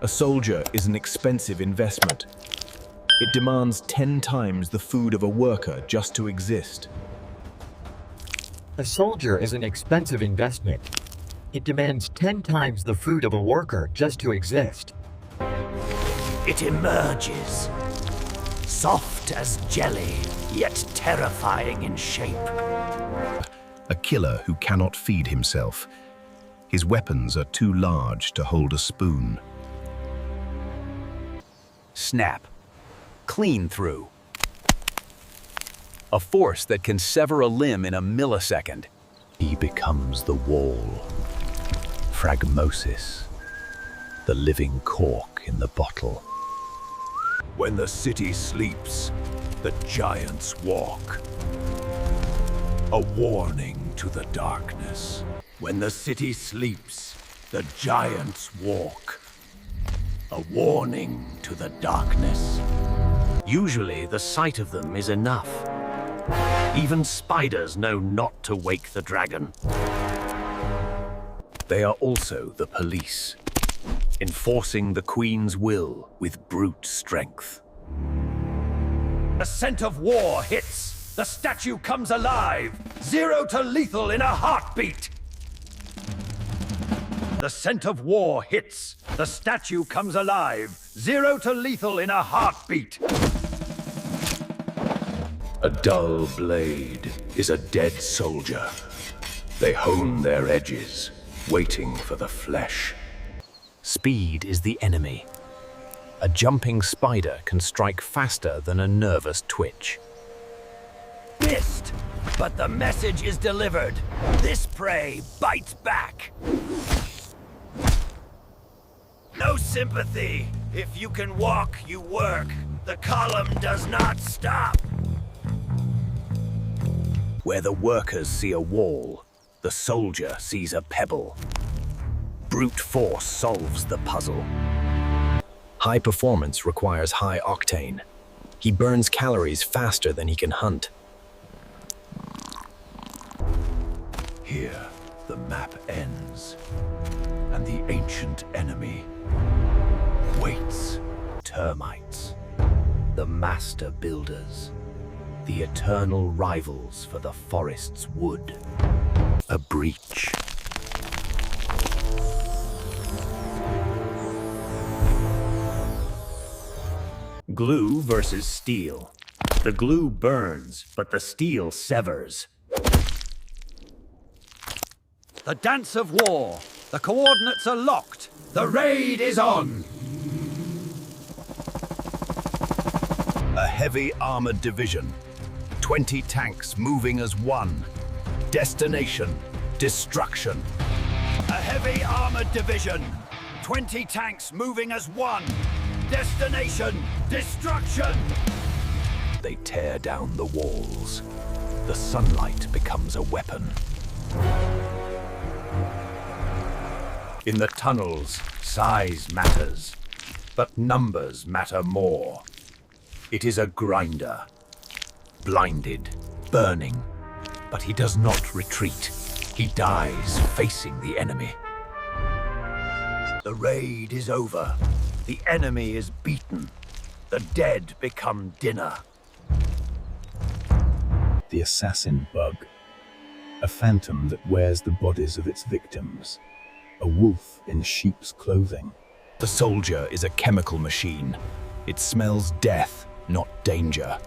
A soldier is an expensive investment. It demands 10 times the food of a worker just to exist. A soldier is an expensive investment. It demands 10 times the food of a worker just to exist. It emerges, soft as jelly, yet terrifying in shape. A killer who cannot feed himself. His weapons are too large to hold a spoon. Snap. Clean through. A force that can sever a limb in a millisecond. He becomes the wall. Phragmosis. The living cork in the bottle. When the city sleeps, the giants walk. A warning to the darkness. When the city sleeps, the giants walk. A warning to the darkness. Usually, the sight of them is enough. Even spiders know not to wake the dragon. They are also the police, enforcing the Queen's will with brute strength. The scent of war hits. The statue comes alive. 0 to lethal in a heartbeat. The scent of war hits. The statue comes alive. 0 to lethal in a heartbeat. A dull blade is a dead soldier. They hone their edges, waiting for the flesh. Speed is the enemy. A jumping spider can strike faster than a nervous twitch. Missed, but the message is delivered. This prey bites back. No sympathy. If you can walk, you work. The column does not stop. Where the workers see a wall, the soldier sees a pebble. Brute force solves the puzzle. High performance requires high octane. He burns calories faster than he can hunt. Here, the map ends, and the ancient enemy waits. Termites, the master builders, the eternal rivals for the forest's wood. A breach. Glue versus steel. The glue burns, but the steel severs. The dance of war. The coordinates are locked. The raid is on. A heavy armored division. 20 tanks moving as one. Destination, destruction. A heavy armored division. 20 tanks moving as one. Destination, destruction. They tear down the walls. The sunlight becomes a weapon. In the tunnels, size matters, but numbers matter more. It is a grinder. Blinded, burning, but he does not retreat. He dies facing the enemy. The raid is over. The enemy is beaten. The dead become dinner. The assassin bug. A phantom that wears the bodies of its victims. A wolf in sheep's clothing. The soldier is a chemical machine. It smells death, not danger.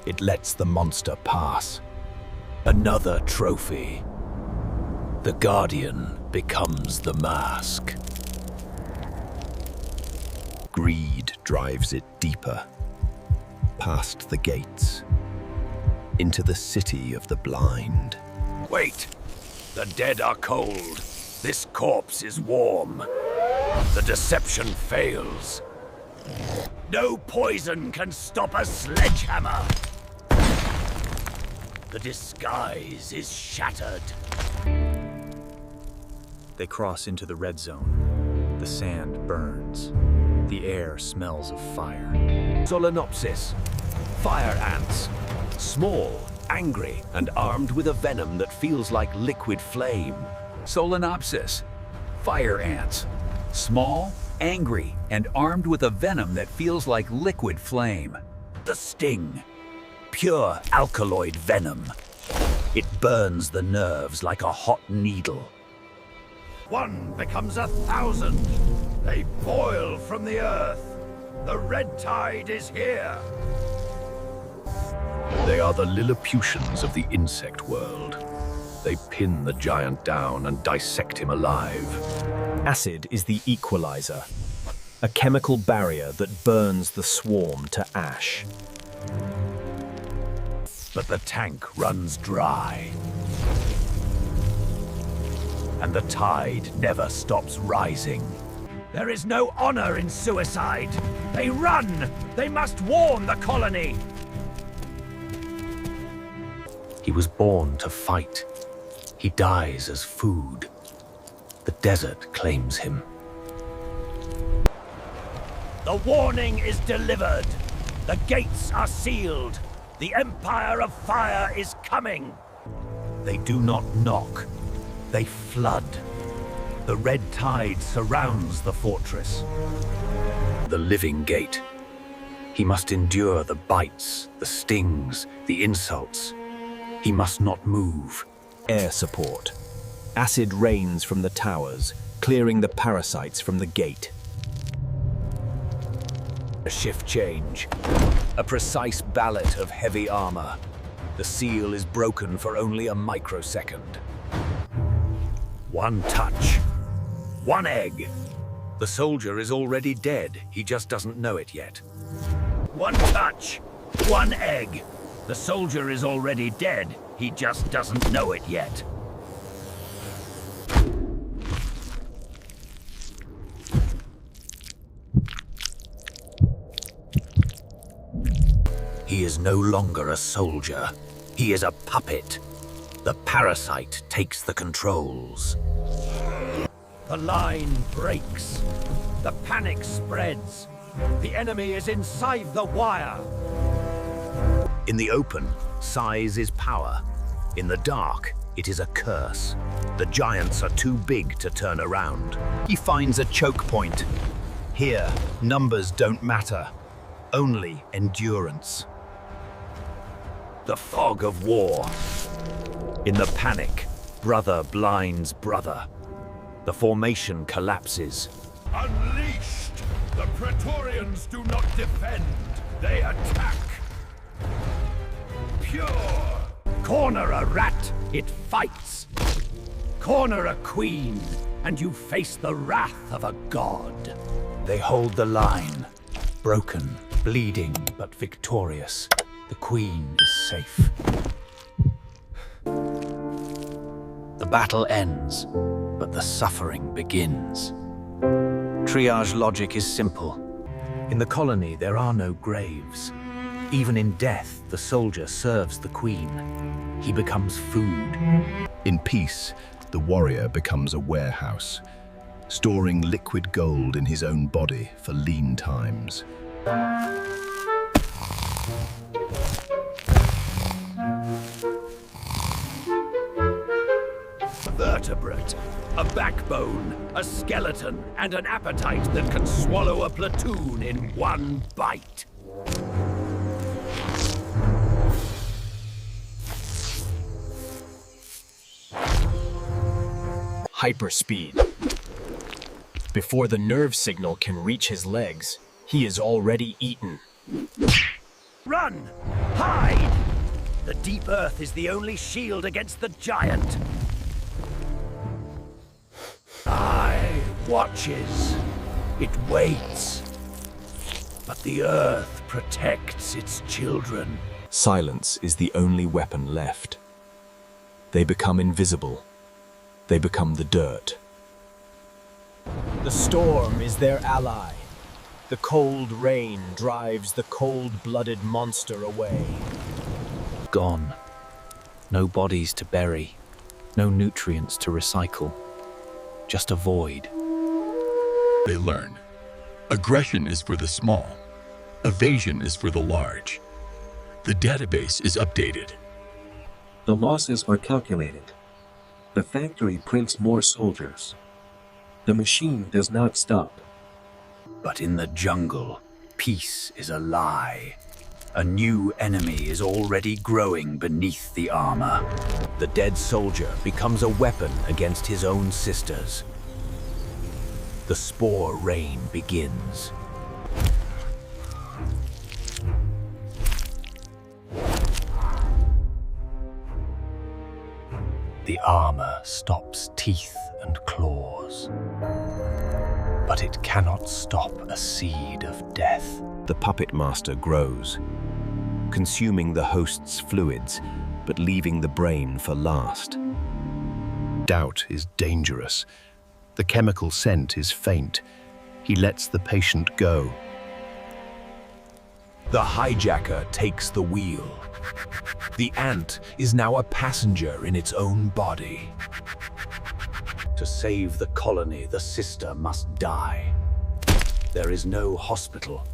It lets the monster pass. Another trophy. The guardian becomes the mask. Greed drives it deeper. Past the gates. Into the city of the blind. Wait! The dead are cold. This corpse is warm. The deception fails. No poison can stop a sledgehammer. The disguise is shattered. They cross into the red zone. The sand burns. The air smells of fire. Solenopsis. Fire ants. Small, angry, and armed with a venom that feels like liquid flame. Solenopsis, fire ants. Small, angry and armed with a venom that feels like liquid flame. The sting, pure alkaloid venom. It burns the nerves like a hot needle. One becomes 1,000. They boil from the earth. The red tide is here. They are the Lilliputians of the insect world. They pin the giant down and dissect him alive. Acid is the equalizer, a chemical barrier that burns the swarm to ash. But the tank runs dry. And the tide never stops rising. There is no honor in suicide. They run! They must warn the colony! He was born to fight. He dies as food. The desert claims him. The warning is delivered. The gates are sealed. The Empire of Fire is coming. They do not knock. They flood. The red tide surrounds the fortress. The living gate. He must endure the bites, the stings, the insults. He must not move. Air support. Acid rains from the towers, clearing the parasites from the gate. A shift change. A precise ballot of heavy armor. The seal is broken for only a microsecond. One touch. One egg. The soldier is already dead. He just doesn't know it yet. One touch. One egg. The soldier is already dead. He just doesn't know it yet. He is no longer a soldier. He is a puppet. The parasite takes the controls. The line breaks. The panic spreads. The enemy is inside the wire. In the open, size is power. In the dark, it is a curse. The giants are too big to turn around. He finds a choke point. Here, numbers don't matter. Only endurance. The fog of war. In the panic, brother blinds brother. The formation collapses. Unleashed! The Praetorians do not defend, they attack. Pure! Corner a rat, it fights. Corner a queen, and you face the wrath of a god. They hold the line. Broken, bleeding, but victorious. The queen is safe. The battle ends, but the suffering begins. Triage logic is simple. In the colony, there are no graves. Even in death, the soldier serves the queen. He becomes food. In peace, the warrior becomes a warehouse, storing liquid gold in his own body for lean times. Vertebrate, a backbone, a skeleton, and an appetite that can swallow a platoon in one bite. Hyperspeed. Before the nerve signal can reach his legs, he is already eaten. Run! Hide! The deep earth is the only shield against the giant. Eye watches. It waits. But the earth protects its children. Silence is the only weapon left. They become invisible. They become the dirt. The storm is their ally. The cold rain drives the cold-blooded monster away. Gone. No bodies to bury. No nutrients to recycle. Just a void. They learn. Aggression is for the small. Evasion is for the large. The database is updated. The losses are calculated. The factory prints more soldiers. The machine does not stop. But in the jungle, peace is a lie. A new enemy is already growing beneath the armor. The dead soldier becomes a weapon against his own sisters. The spore reign begins. The armor stops teeth and claws, but it cannot stop a seed of death. The puppet master grows, consuming the host's fluids, but leaving the brain for last. Doubt is dangerous. The chemical scent is faint. He lets the patient go. The hijacker takes the wheel. The ant is now a passenger in its own body. To save the colony, the sister must die. There is no hospital,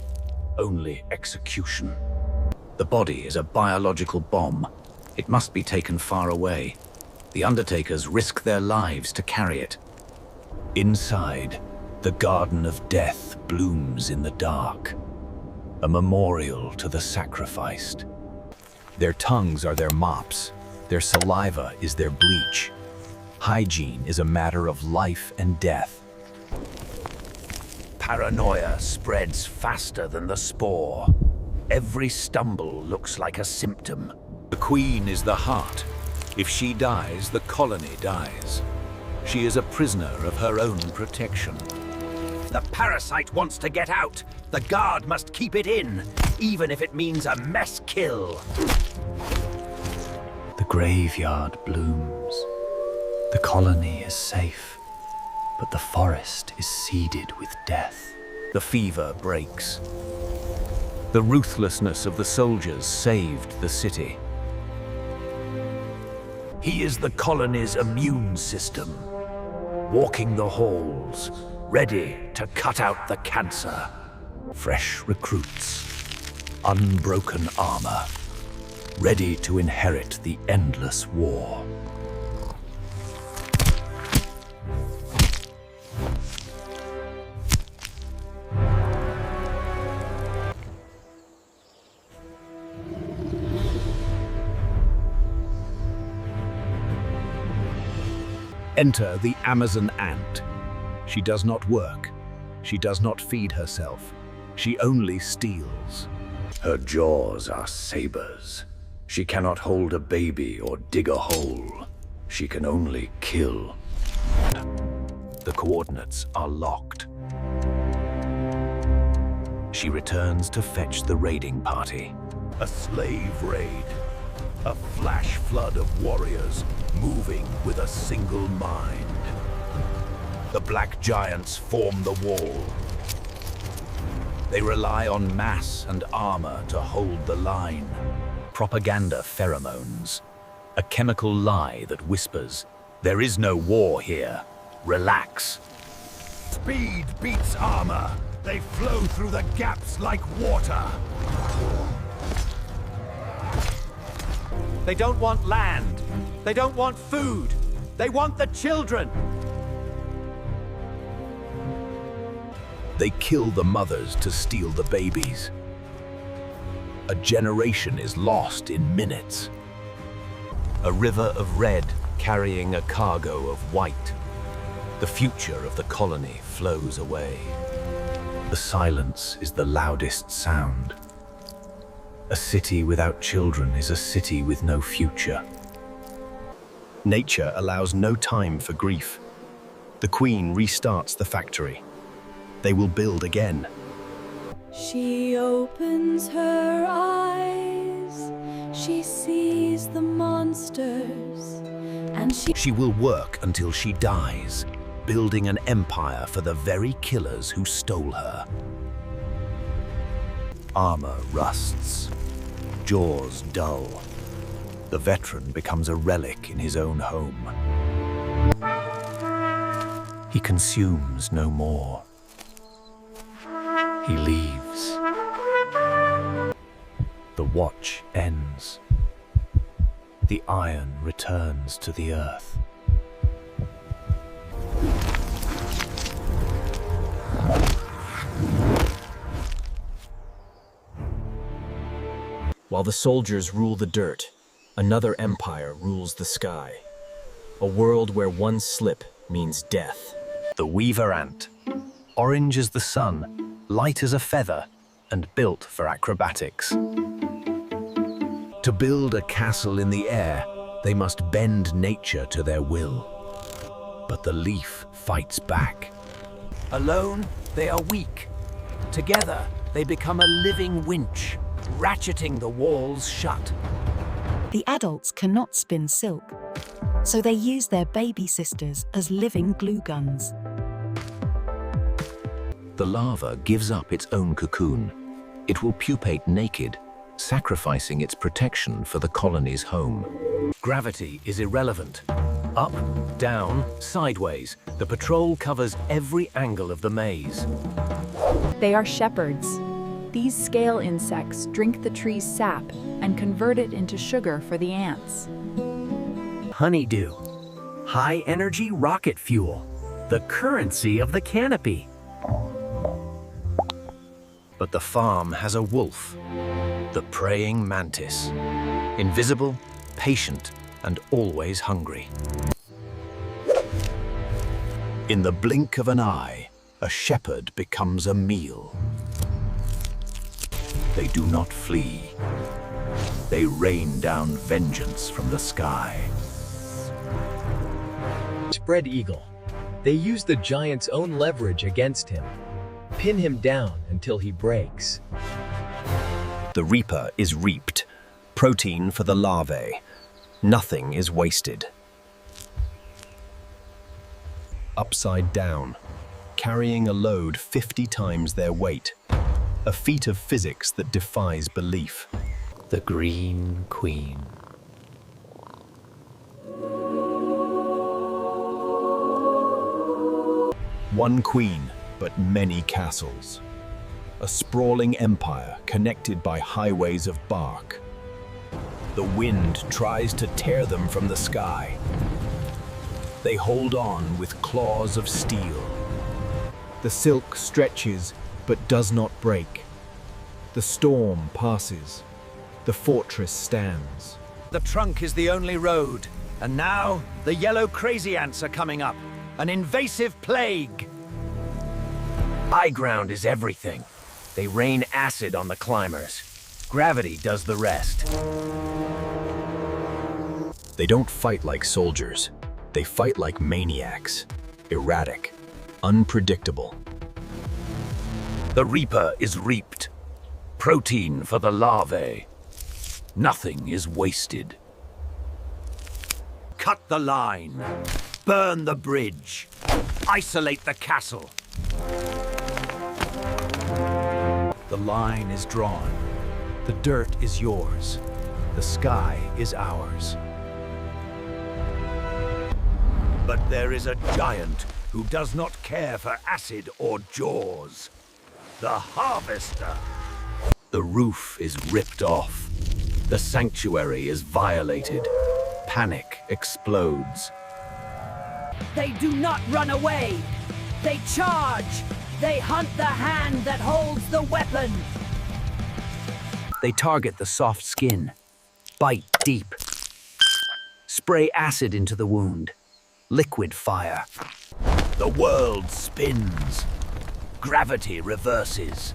only execution. The body is a biological bomb. It must be taken far away. The undertakers risk their lives to carry it. Inside, the Garden of Death blooms in the dark, a memorial to the sacrificed. Their tongues are their mops, their saliva is their bleach. Hygiene is a matter of life and death. Paranoia spreads faster than the spore. Every stumble looks like a symptom. The queen is the heart. If she dies, the colony dies. She is a prisoner of her own protection. The parasite wants to get out. The guard must keep it in, even if it means a mess kill. The graveyard blooms. The colony is safe, but the forest is seeded with death. The fever breaks. The ruthlessness of the soldiers saved the city. He is the colony's immune system, walking the halls, ready to cut out the cancer. Fresh recruits, unbroken armor, ready to inherit the endless war. Enter the Amazon ant. She does not work. She does not feed herself. She only steals. Her jaws are sabers. She cannot hold a baby or dig a hole. She can only kill. The coordinates are locked. She returns to fetch the raiding party. A slave raid. A flash flood of warriors moving with a single mind. The black giants form the wall. They rely on mass and armor to hold the line. Propaganda pheromones. A chemical lie that whispers, "There is no war here. Relax." Speed beats armor. They flow through the gaps like water. They don't want land. They don't want food. They want the children. They kill the mothers to steal the babies. A generation is lost in minutes. A river of red carrying a cargo of white. The future of the colony flows away. The silence is the loudest sound. A city without children is a city with no future. Nature allows no time for grief. The queen restarts the factory. They will build again. She opens her eyes, she sees the monsters, and She will work until she dies, building an empire for the very killers who stole her. Armor rusts, jaws dull. The veteran becomes a relic in his own home. He consumes no more. He leaves. The watch ends. The iron returns to the earth. While the soldiers rule the dirt, another empire rules the sky. A world where one slip means death. The weaver ant. Orange as the sun, light as a feather, and built for acrobatics. To build a castle in the air, they must bend nature to their will. But the leaf fights back. Alone, they are weak. Together, they become a living winch, ratcheting the walls shut. The adults cannot spin silk, so they use their baby sisters as living glue guns. The larva gives up its own cocoon. It will pupate naked, sacrificing its protection for the colony's home. Gravity is irrelevant. Up, down, sideways, the patrol covers every angle of the maze. They are shepherds. These scale insects drink the tree's sap and convert it into sugar for the ants. Honeydew, high-energy rocket fuel, the currency of the canopy. But the farm has a wolf, the praying mantis. Invisible, patient, and always hungry. In the blink of an eye, a shepherd becomes a meal. They do not flee. They rain down vengeance from the sky. Spread eagle. They use the giant's own leverage against him. Pin him down until he breaks. The reaper is reaped. Protein for the larvae. Nothing is wasted. Upside down, carrying a load 50 times their weight. A feat of physics that defies belief. The Green Queen. One queen, but many castles. A sprawling empire connected by highways of bark. The wind tries to tear them from the sky. They hold on with claws of steel. The silk stretches but does not break. The storm passes. The fortress stands. The trunk is the only road. And now, the yellow crazy ants are coming up. An invasive plague. High ground is everything. They rain acid on the climbers. Gravity does the rest. They don't fight like soldiers. They fight like maniacs. Erratic. Unpredictable. The reaper is reaped. Protein for the larvae. Nothing is wasted. Cut the line. Burn the bridge. Isolate the castle. The line is drawn. The dirt is yours. The sky is ours. But there is a giant who does not care for acid or jaws. The harvester. The roof is ripped off. The sanctuary is violated. Panic explodes. They do not run away. They charge. They hunt the hand that holds the weapon. They target the soft skin, bite deep, spray acid into the wound, liquid fire. The world spins. Gravity reverses.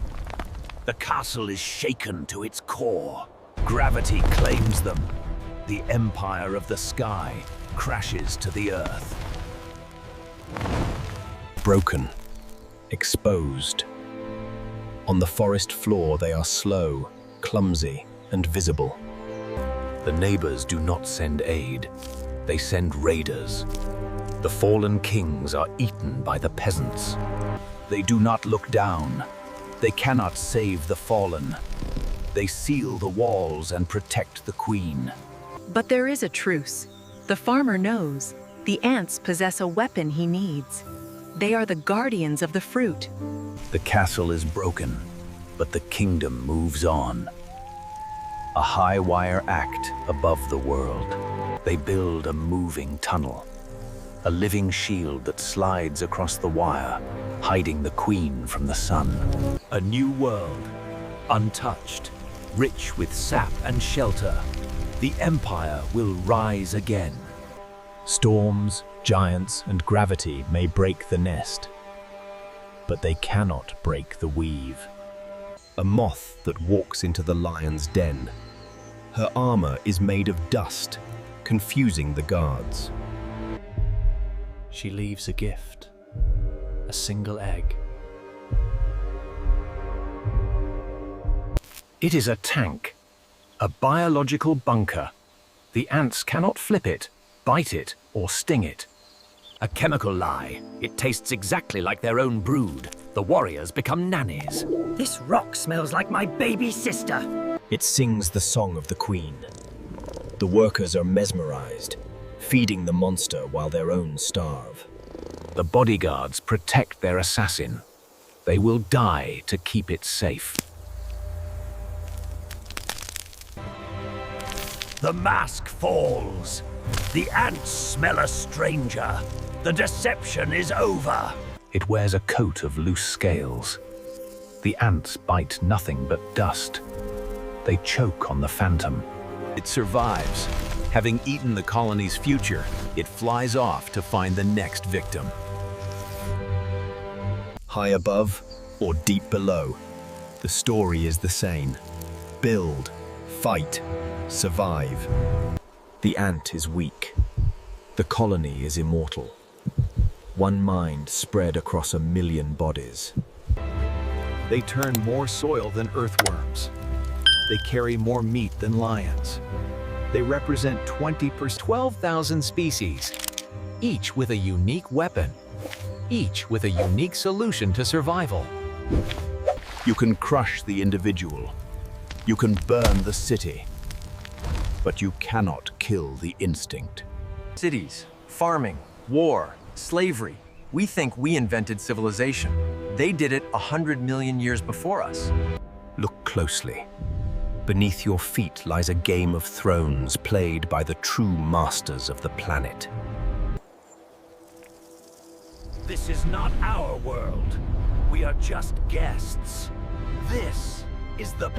The castle is shaken to its core. Gravity claims them. The empire of the sky crashes to the earth. Broken. Exposed. On the forest floor they are slow, clumsy, and visible. The neighbors do not send aid. They send raiders. The fallen kings are eaten by the peasants. They do not look down. They cannot save the fallen. They seal the walls and protect the queen. But there is a truce. The farmer knows. The ants possess a weapon he needs. They are the guardians of the fruit. The castle is broken, but the kingdom moves on. A high wire act above the world. They build a moving tunnel. A living shield that slides across the wire, hiding the queen from the sun. A new world, untouched, Rich with sap and shelter, the empire will rise again. Storms, giants, and gravity may break the nest, but they cannot break the weave. A moth that walks into the lion's den. Her armor is made of dust, confusing the guards. She leaves a gift, a single egg. It is a tank, a biological bunker. The ants cannot flip it, bite it, or sting it. A chemical lie. It tastes exactly like their own brood. The warriors become nannies. This rock smells like my baby sister. It sings the song of the queen. The workers are mesmerized, feeding the monster while their own starve. The bodyguards protect their assassin. They will die to keep it safe. The mask falls. The ants smell a stranger. The deception is over. It wears a coat of loose scales. The ants bite nothing but dust. They choke on the phantom. It survives. Having eaten the colony's future, it flies off to find the next victim. High above or deep below, the story is the same. Build, fight, survive. The ant is weak. The colony is immortal. One mind spread across 1 million bodies. They turn more soil than earthworms. They carry more meat than lions. They represent 12,000 species, each with a unique weapon, each with a unique solution to survival. You can crush the individual. You can burn the city. But you cannot kill the instinct. Cities, farming, war, slavery. We think we invented civilization. They did it 100 million years before us. Look closely. Beneath your feet lies a game of thrones played by the true masters of the planet. This is not our world. We are just guests. This is the...